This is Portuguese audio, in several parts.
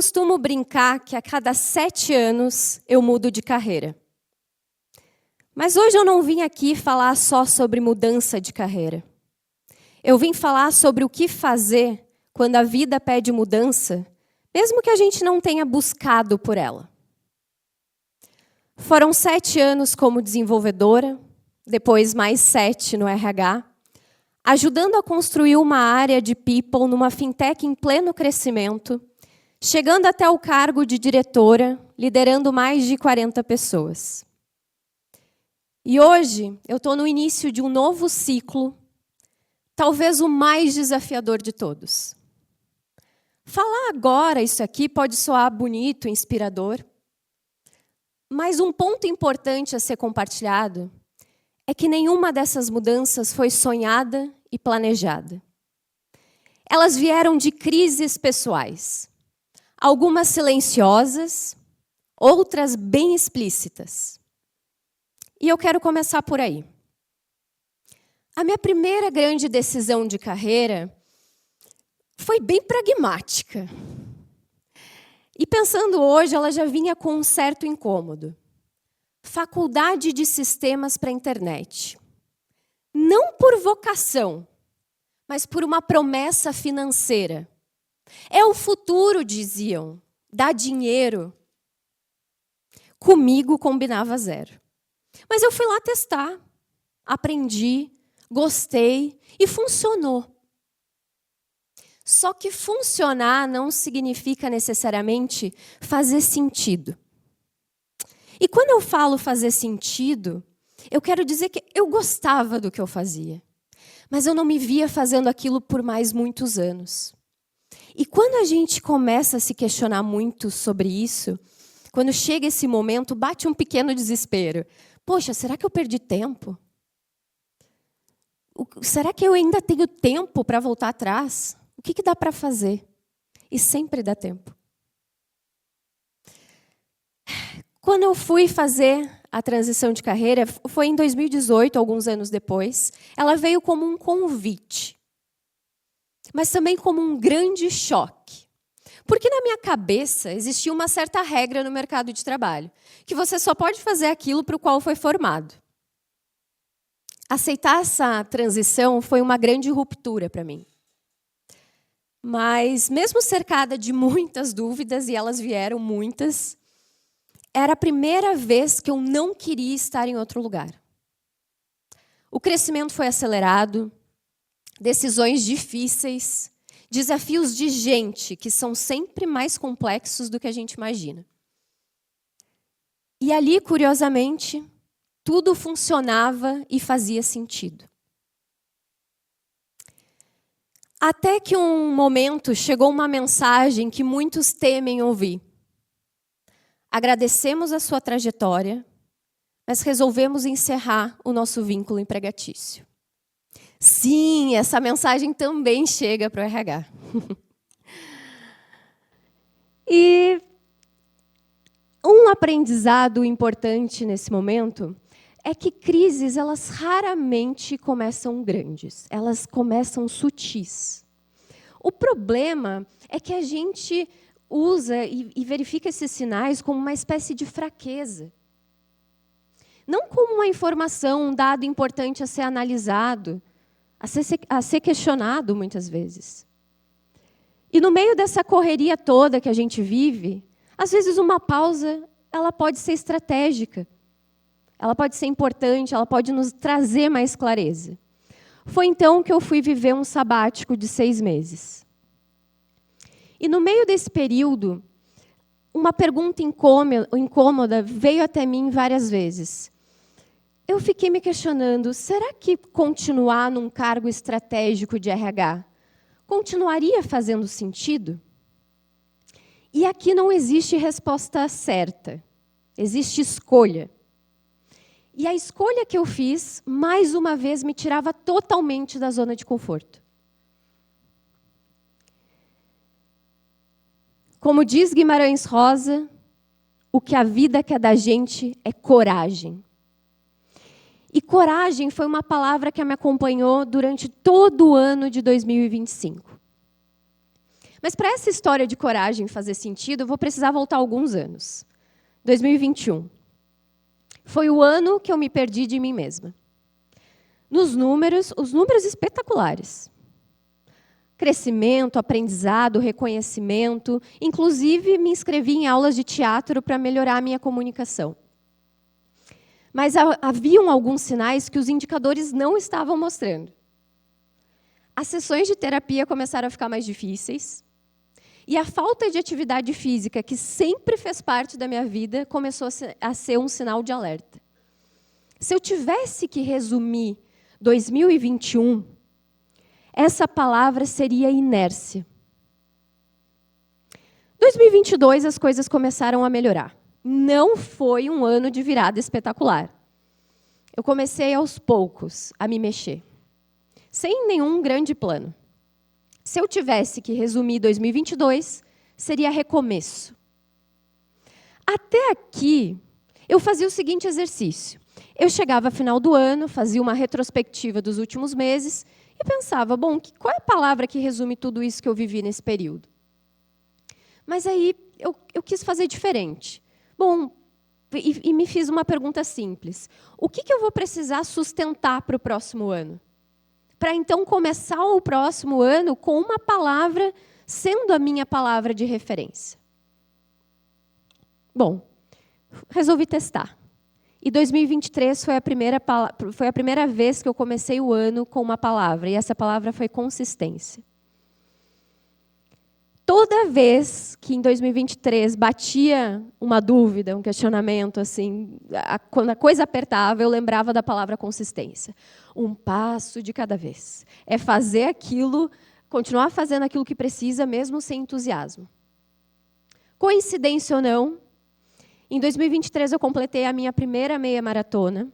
costumo brincar que a cada 7 anos eu mudo de carreira. Mas hoje eu não vim aqui falar só sobre mudança de carreira. Eu vim falar sobre o que fazer quando a vida pede mudança, mesmo que a gente não tenha buscado por ela. Foram 7 anos como desenvolvedora, depois mais 7 no RH, ajudando a construir uma área de people numa fintech em pleno crescimento, chegando até o cargo de diretora, liderando mais de 40 pessoas. E hoje eu estou no início de um novo ciclo, talvez o mais desafiador de todos. Falar agora isso aqui pode soar bonito, inspirador, mas um ponto importante a ser compartilhado é que nenhuma dessas mudanças foi sonhada e planejada. Elas vieram de crises pessoais, algumas silenciosas, outras bem explícitas. E eu quero começar por aí. A minha primeira grande decisão de carreira foi bem pragmática. E pensando hoje, ela já vinha com um certo incômodo. Faculdade de sistemas para a internet. Não por vocação, mas por uma promessa financeira. É o futuro, diziam. Dá dinheiro. Comigo combinava zero. Mas eu fui lá testar. Aprendi, gostei e funcionou. Só que funcionar não significa necessariamente fazer sentido. E quando eu falo fazer sentido, eu quero dizer que eu gostava do que eu fazia, mas eu não me via fazendo aquilo por mais muitos anos. E quando a gente começa a se questionar muito sobre isso, quando chega esse momento, bate um pequeno desespero. Poxa, será que eu perdi tempo? Será que eu ainda tenho tempo para voltar atrás? O que dá para fazer? E sempre dá tempo. Quando eu fui fazer a transição de carreira, foi em 2018, alguns anos depois, ela veio como um convite, mas também como um grande choque. Porque na minha cabeça existia uma certa regra no mercado de trabalho, que você só pode fazer aquilo para o qual foi formado. Aceitar essa transição foi uma grande ruptura para mim. Mas, mesmo cercada de muitas dúvidas, e elas vieram muitas, era a primeira vez que eu não queria estar em outro lugar. O crescimento foi acelerado, decisões difíceis, desafios de gente que são sempre mais complexos do que a gente imagina. E ali, curiosamente, tudo funcionava e fazia sentido. Até que um momento chegou uma mensagem que muitos temem ouvir. Agradecemos a sua trajetória, mas resolvemos encerrar o nosso vínculo empregatício. Sim, essa mensagem também chega para o RH. E um aprendizado importante nesse momento é que crises, elas raramente começam grandes, elas começam sutis. O problema é que a gente usa e verifica esses sinais como uma espécie de fraqueza. Não como uma informação, um dado importante a ser analisado, a ser questionado muitas vezes. E no meio dessa correria toda que a gente vive, às vezes uma pausa, ela pode ser estratégica. Ela pode ser importante, ela pode nos trazer mais clareza. Foi então que eu fui viver um sabático de 6 meses. E no meio desse período, uma pergunta incômoda veio até mim várias vezes. Eu fiquei me questionando, será que continuar num cargo estratégico de RH continuaria fazendo sentido? E aqui não existe resposta certa, existe escolha. E a escolha que eu fiz, mais uma vez, me tirava totalmente da zona de conforto. Como diz Guimarães Rosa, o que a vida quer da gente é coragem. E coragem foi uma palavra que me acompanhou durante todo o ano de 2025. Mas para essa história de coragem fazer sentido, eu vou precisar voltar alguns anos. 2021. Foi o ano que eu me perdi de mim mesma. Os números espetaculares. Crescimento, aprendizado, reconhecimento. Inclusive, me inscrevi em aulas de teatro para melhorar a minha comunicação. Mas haviam alguns sinais que os indicadores não estavam mostrando. As sessões de terapia começaram a ficar mais difíceis. E a falta de atividade física, que sempre fez parte da minha vida, começou a ser um sinal de alerta. Se eu tivesse que resumir 2021, essa palavra seria inércia. 2022, as coisas começaram a melhorar. Não foi um ano de virada espetacular. Eu comecei aos poucos a me mexer, sem nenhum grande plano. Se eu tivesse que resumir 2022, seria recomeço. Até aqui, eu fazia o seguinte exercício. Eu chegava ao final do ano, fazia uma retrospectiva dos últimos meses e pensava, bom, qual é a palavra que resume tudo isso que eu vivi nesse período? Mas aí eu quis fazer diferente. Bom, e me fiz uma pergunta simples. O que eu vou precisar sustentar para o próximo ano? Para então começar o próximo ano com uma palavra sendo a minha palavra de referência. Bom, resolvi testar. E 2023 foi a primeira vez que eu comecei o ano com uma palavra, e essa palavra foi consistência. Toda vez que em 2023 batia uma dúvida, um questionamento, assim, quando a coisa apertava, eu lembrava da palavra consistência. Um passo de cada vez. É fazer aquilo, continuar fazendo aquilo que precisa, mesmo sem entusiasmo. Coincidência ou não, em 2023 eu completei a minha primeira meia maratona.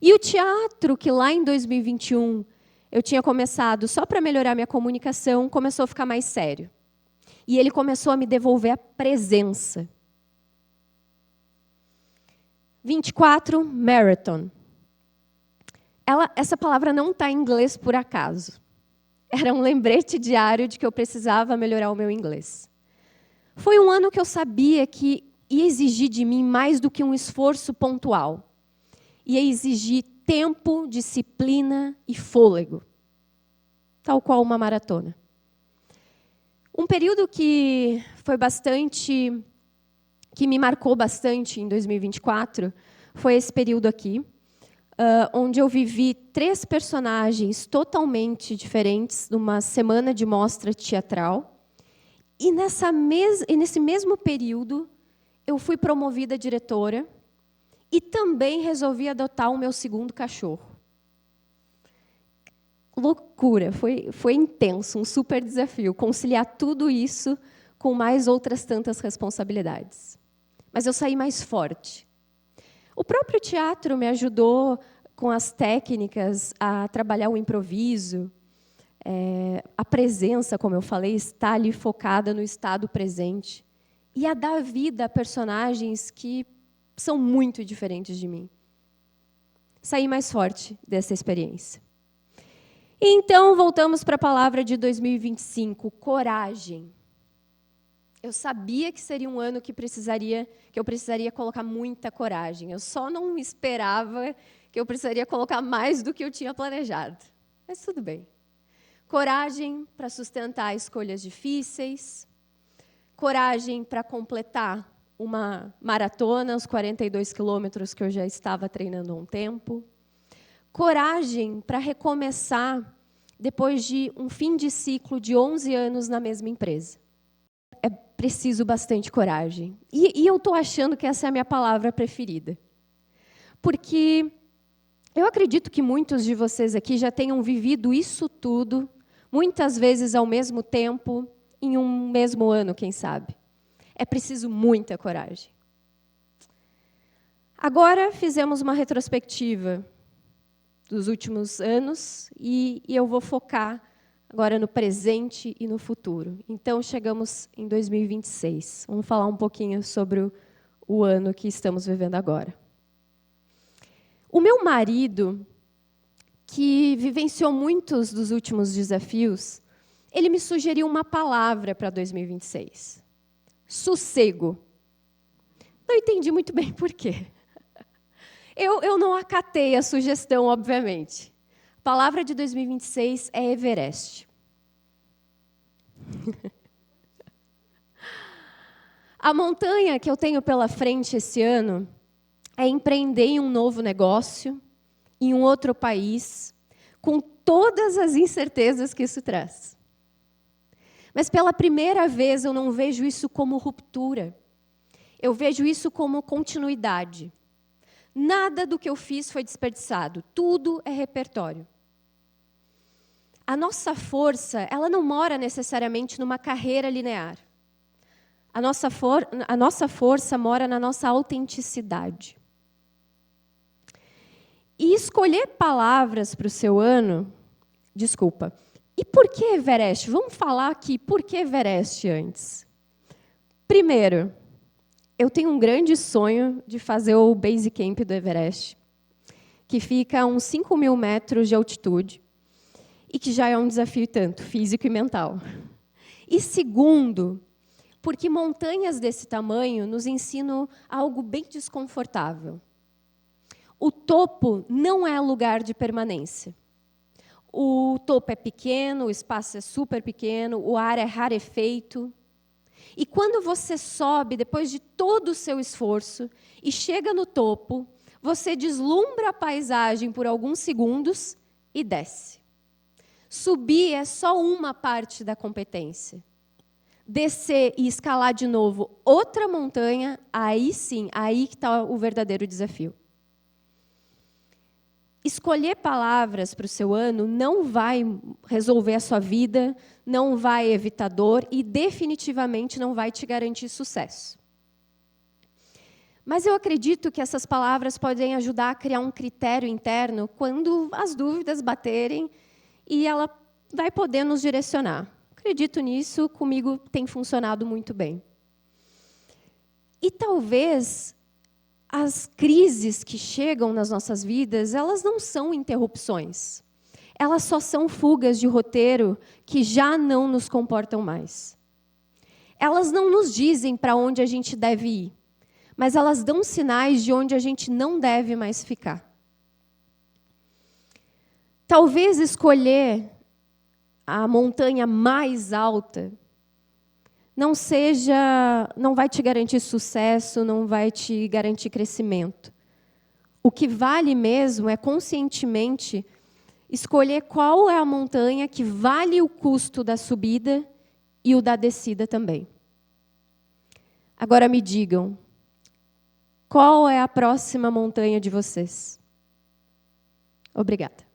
E o teatro, que lá em 2021 eu tinha começado só para melhorar minha comunicação, começou a ficar mais sério. E ele começou a me devolver a presença. 24, marathon. Essa palavra não está em inglês por acaso. Era um lembrete diário de que eu precisava melhorar o meu inglês. Foi um ano que eu sabia que ia exigir de mim mais do que um esforço pontual. Ia exigir tempo, disciplina e fôlego. Tal qual uma maratona. Um período que me marcou bastante em 2024, foi esse período aqui, onde eu vivi 3 personagens totalmente diferentes numa semana de mostra teatral. E nesse mesmo período, eu fui promovida a diretora e também resolvi adotar o meu segundo cachorro. Loucura, foi intenso, um super desafio, conciliar tudo isso com mais outras tantas responsabilidades. Mas eu saí mais forte. O próprio teatro me ajudou com as técnicas a trabalhar o improviso, a presença, como eu falei, estar ali focada no estado presente, e a dar vida a personagens que são muito diferentes de mim. Saí mais forte dessa experiência. Então, voltamos para a palavra de 2025, coragem. Eu sabia que seria um ano que eu precisaria colocar muita coragem. Eu só não esperava que eu precisaria colocar mais do que eu tinha planejado. Mas tudo bem. Coragem para sustentar escolhas difíceis. Coragem para completar uma maratona, os 42 quilômetros que eu já estava treinando há um tempo. Coragem para recomeçar depois de um fim de ciclo de 11 anos na mesma empresa. É preciso bastante coragem. E eu estou achando que essa é a minha palavra preferida. Porque eu acredito que muitos de vocês aqui já tenham vivido isso tudo, muitas vezes ao mesmo tempo, em um mesmo ano, quem sabe. É preciso muita coragem. Agora fizemos uma retrospectiva dos últimos anos e eu vou focar agora no presente e no futuro. Então, chegamos em 2026. Vamos falar um pouquinho sobre o ano que estamos vivendo agora. O meu marido, que vivenciou muitos dos últimos desafios, ele me sugeriu uma palavra para 2026. Sossego. Não entendi muito bem por quê. Eu não acatei a sugestão, obviamente. A palavra de 2026 é Everest. A montanha que eu tenho pela frente esse ano é empreender em um novo negócio, em um outro país, com todas as incertezas que isso traz. Mas pela primeira vez eu não vejo isso como ruptura. Eu vejo isso como continuidade. Nada do que eu fiz foi desperdiçado, tudo é repertório. A nossa força, ela não mora necessariamente numa carreira linear. A nossa força mora na nossa autenticidade. E escolher palavras para o seu ano... Desculpa. E por que Everest? Vamos falar aqui por que Everest antes. Primeiro, eu tenho um grande sonho de fazer o Base Camp do Everest, que fica a uns 5.000 metros de altitude, e que já é um desafio tanto, físico e mental. E segundo, porque montanhas desse tamanho nos ensinam algo bem desconfortável. O topo não é lugar de permanência. O topo é pequeno, o espaço é super pequeno, o ar é rarefeito. E quando você sobe, depois de todo o seu esforço, e chega no topo, você deslumbra a paisagem por alguns segundos e desce. Subir é só uma parte da competência. Descer e escalar de novo outra montanha, aí sim, aí que está o verdadeiro desafio. Escolher palavras para o seu ano não vai resolver a sua vida, não vai evitar dor e definitivamente não vai te garantir sucesso. Mas eu acredito que essas palavras podem ajudar a criar um critério interno quando as dúvidas baterem e ela vai poder nos direcionar. Acredito nisso, comigo tem funcionado muito bem. E talvez as crises que chegam nas nossas vidas, elas não são interrupções. Elas só são fugas de roteiro que já não nos comportam mais. Elas não nos dizem para onde a gente deve ir, mas elas dão sinais de onde a gente não deve mais ficar. Talvez escolher a montanha mais alta não vai te garantir sucesso, não vai te garantir crescimento. O que vale mesmo é conscientemente escolher qual é a montanha que vale o custo da subida e o da descida também. Agora me digam, qual é a próxima montanha de vocês? Obrigada.